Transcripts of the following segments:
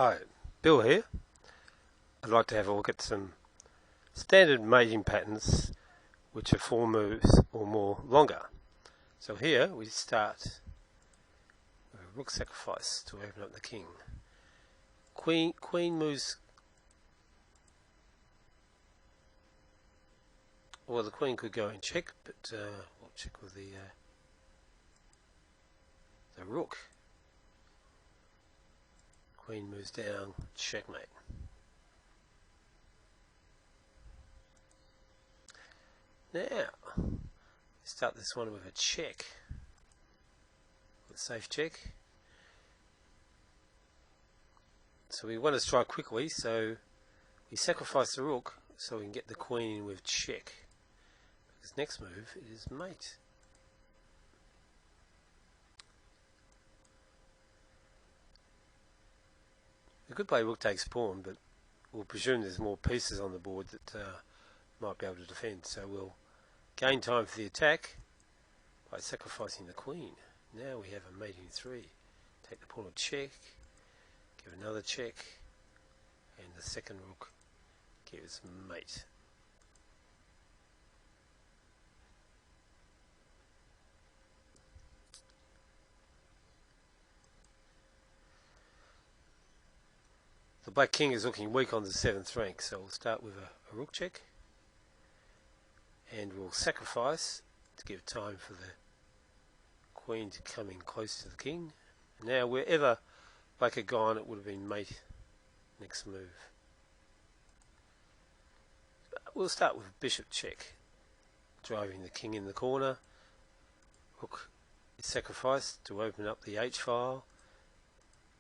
Hi, Bill here. I'd like to have a look at some standard mating patterns which are 4 moves or more longer. So here we start with a rook sacrifice to open up the king. Queen moves, well, the queen could go in check, but we'll check with the rook. Queen moves down, checkmate. Now, start this one with a check, with a safe check. So we want to strike quickly, so we sacrifice the rook so we can get the queen with check. Because next move is mate. We could play rook takes pawn, but we'll presume there's more pieces on the board that might be able to defend. So we'll gain time for the attack by sacrificing the queen. Now we have a mate in 3. Take the pawn of check, give another check, and the second rook gives mate. The black king is looking weak on the 7th rank, so we'll start with a rook check, and we'll sacrifice to give time for the queen to come in close to the king. Now wherever black had gone, it would have been mate next move. We'll start with bishop check, driving the king in the corner. Rook is sacrificed to open up the h file.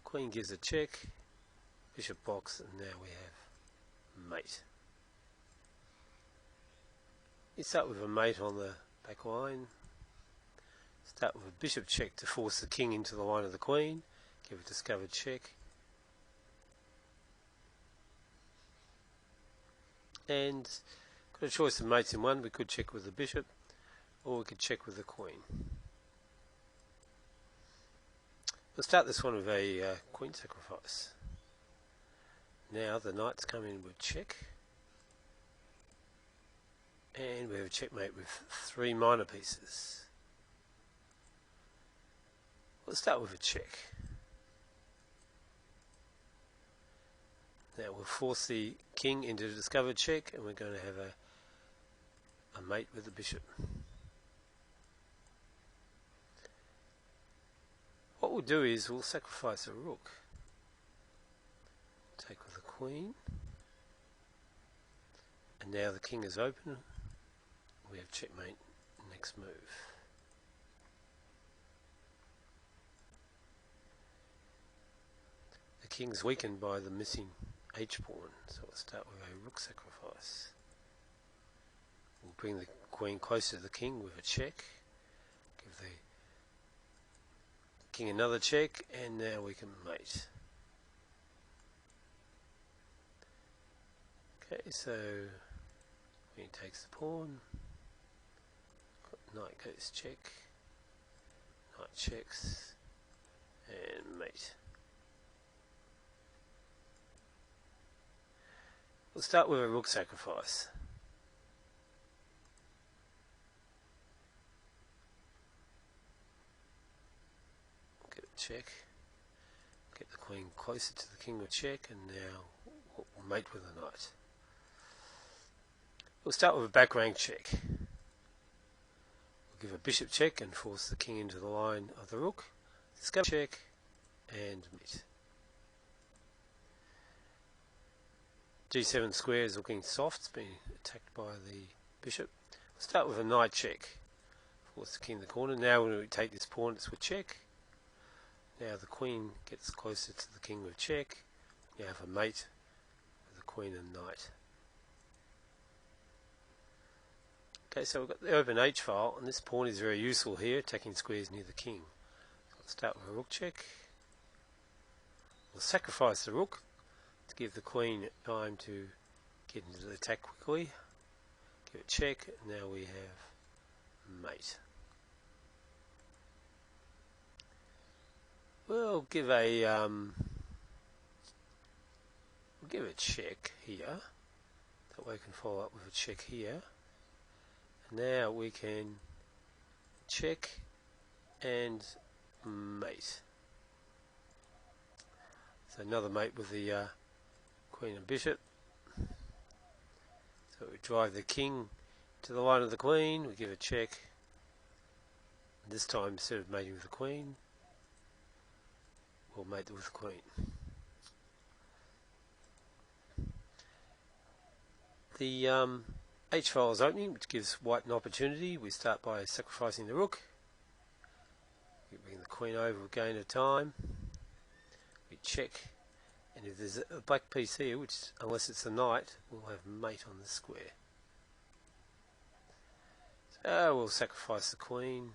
Queen gives a check, bishop blocks, and now we have mate. You start with a mate on the back line. Start with a bishop check to force the king into the line of the queen. Give a discovered check. And got a choice of mates in one. We could check with the bishop, or we could check with the queen. We'll start this one with a queen sacrifice. Now the knights come in with check. And we have a checkmate with 3 minor pieces. We'll start with a check. Now we'll force the king into a discovered check, and we're going to have a mate with the bishop. What we'll do is we'll sacrifice a rook. Take with the queen. And now the king is open. We have checkmate next move. The king's weakened by the missing h-pawn, so we'll start with a rook sacrifice. We'll bring the queen closer to the king with a check. Give the king another check, and now we can mate. Okay, so queen takes the pawn. Knight goes check, knight checks, and mate. We'll start with a rook sacrifice. Get a check, get the queen closer to the king with check, and now we'll mate with the knight. We'll start with a back rank check. Give a bishop check and force the king into the line of the rook. Discover check and mate. G7 square is looking soft, it's being attacked by the bishop. We'll start with a knight check. Force the king in the corner. Now when we take this pawn, it's with check. Now the queen gets closer to the king with check. You have a mate with the queen and knight. Okay, so we've got the open h file, and this pawn is very useful here, attacking squares near the king. So let's start with a rook check. We'll sacrifice the rook to give the queen time to get into the attack quickly. Give it check, and now we have mate. We'll give a give it a check here. That way we can follow up with a check here. And now we can check and mate. So another mate with the queen and bishop. So we drive the king to the line of the queen, we give a check. This time, instead of mating with the queen, we'll mate with the queen. The H file is opening, which gives white an opportunity. We start by sacrificing the rook. We bring the queen over, we gain a time. We check, and if there's a black piece here, which unless it's a knight, we'll have mate on the square. So we'll sacrifice the queen.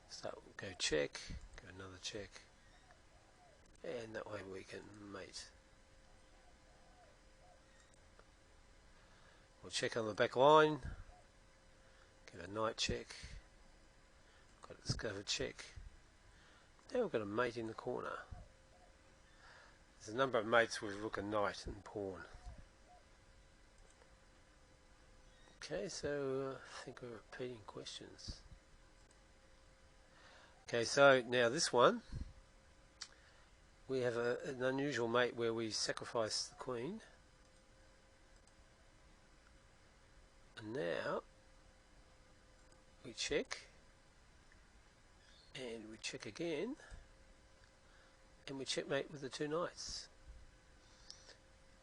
So we'll go check, go another check, and that way we can mate. We'll check on the back line, give a knight check, got a discovered check. Now we've got a mate in the corner. There's a number of mates with rook and knight and pawn. Okay, so I think we're repeating questions. Okay, so now this one, we have an unusual mate where we sacrifice the queen. And now we check, and we check again, and we checkmate with the two knights.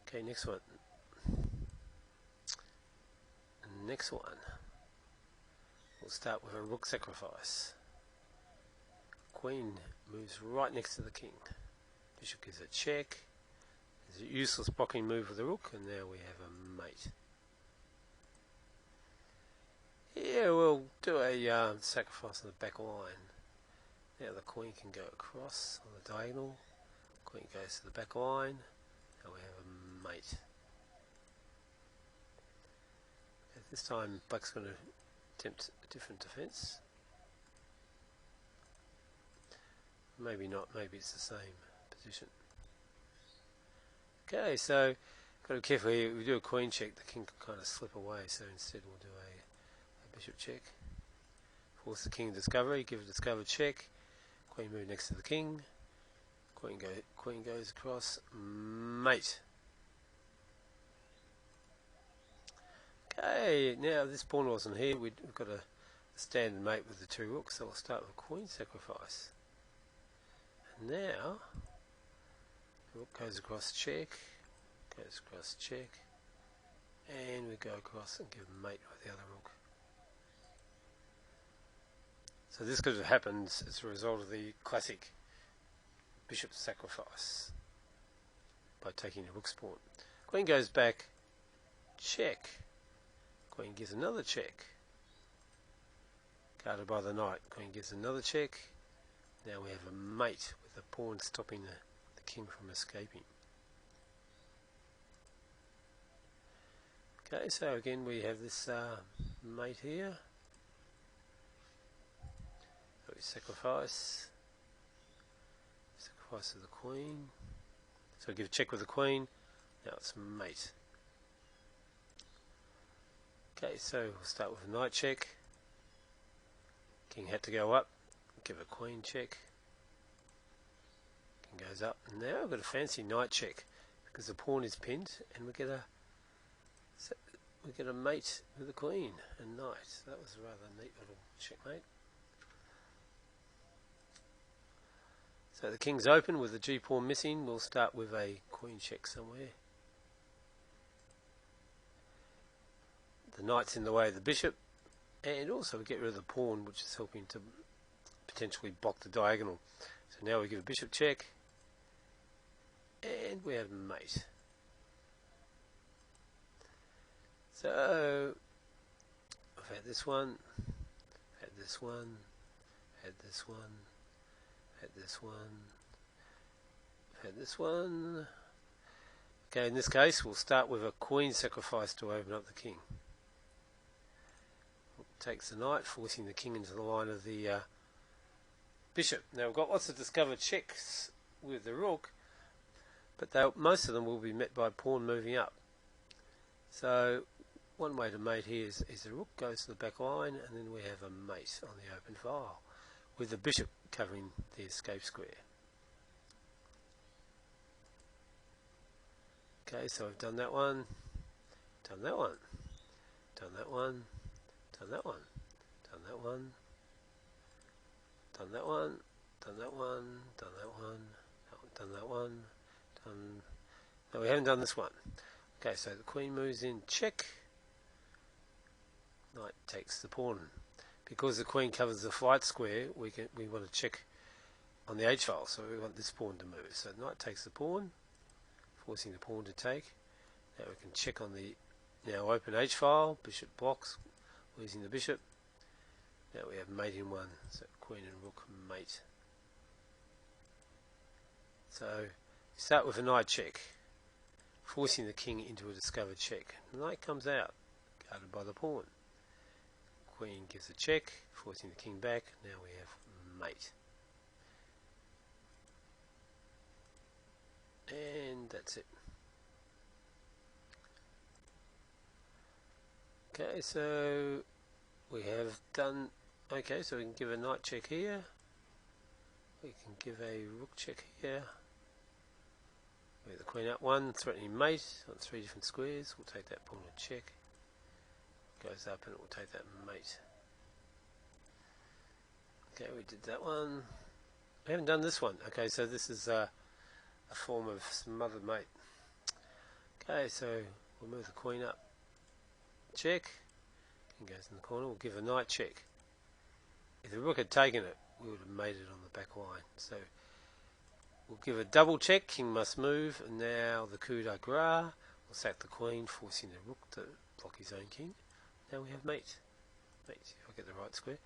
Okay, next one. Next one, we'll start with a rook sacrifice. Queen moves right next to the king. Bishop gives a check. There's a useless blocking move with the rook, and now we have a mate. Yeah, we'll do a sacrifice on the back line. Now the queen can go across on the diagonal. Queen goes to the back line. Now we have a mate. This time black's going to attempt a different defence. Maybe not, maybe it's the same position. Okay, so got to be careful here. If we do a queen check, the king can kind of slip away, so instead we'll do a bishop check. Force the king discovery, give a discovered check. Queen move next to the king. Queen goes across, mate. Okay, now this pawn wasn't here, we've got a standard mate with the two rooks, so we'll start with queen sacrifice. And now, the rook goes across check, and we go across and give a mate with the other rook. So this could have happened as a result of the classic bishop sacrifice by taking the rook's pawn. Queen goes back, check. Queen gives another check. Guarded by the knight. Queen gives another check. Now we have a mate with the pawn stopping the king from escaping. Okay, so again we have this mate here. So we sacrifice. Sacrifice of the queen. So we give a check with the queen. Now it's mate. Okay, so we'll start with a knight check. King had to go up. Give a queen check. King goes up. And now we've got a fancy knight check because the pawn is pinned, and we get a mate with the queen and knight. So that was a rather neat little checkmate. So the king's open with the G pawn missing. We'll start with a queen check somewhere. The knight's in the way of the bishop, and also we get rid of the pawn, which is helping to potentially block the diagonal. So now we give a bishop check, and we have mate. So I've had this one, had this one, had this one, had this one, had this one. Okay, in this case we'll start with a queen sacrifice to open up the king. Takes the knight, forcing the king into the line of the bishop. Now we've got lots of discovered checks with the rook, but most of them will be met by pawn moving up. So one way to mate here is the rook goes to the back line, and then we have a mate on the open file with the bishop covering the escape square. Okay, so I've done that one, done that one, done that one, done that one, done that one, done that one, done that one, done that one, done that one, done. No, we haven't done this one. Okay, so the queen moves in, check. Knight takes the pawn. Because the queen covers the flight square, we want to check on the h file, so we want this pawn to move. So knight takes the pawn, forcing the pawn to take. Now we can check on the now open h file, bishop blocks, losing the bishop. Now we have mate in one, so queen and rook mate. So we start with a knight check, forcing the king into a discovered check. The knight comes out, guarded by the pawn. Queen gives a check, forcing the king back. Now we have mate. And that's it. Okay, so we have done. Okay, so we can give a knight check here. We can give a rook check here. With the queen up one, threatening mate on 3 different squares. We'll take that pawn and check. Goes up and it will take that mate. Okay, we did that one. We haven't done this one. Okay, so this is a form of smothered mate. Okay, so we'll move the queen up. Check. King goes in the corner. We'll give a knight check. If the rook had taken it, we would have mated on the back line. So we'll give a double check. King must move. And now the coup de grace. We'll sack the queen, forcing the rook to block his own king. Now we have mate. Mate, if I get the right square.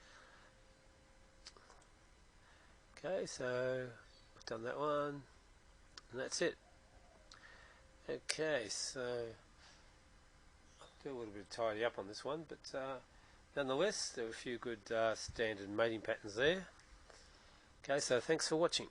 Okay, so we've done that one. And that's it. Okay, so I'll do a little bit of tidy up on this one, but nonetheless, there are a few good standard mating patterns there. Okay, so thanks for watching.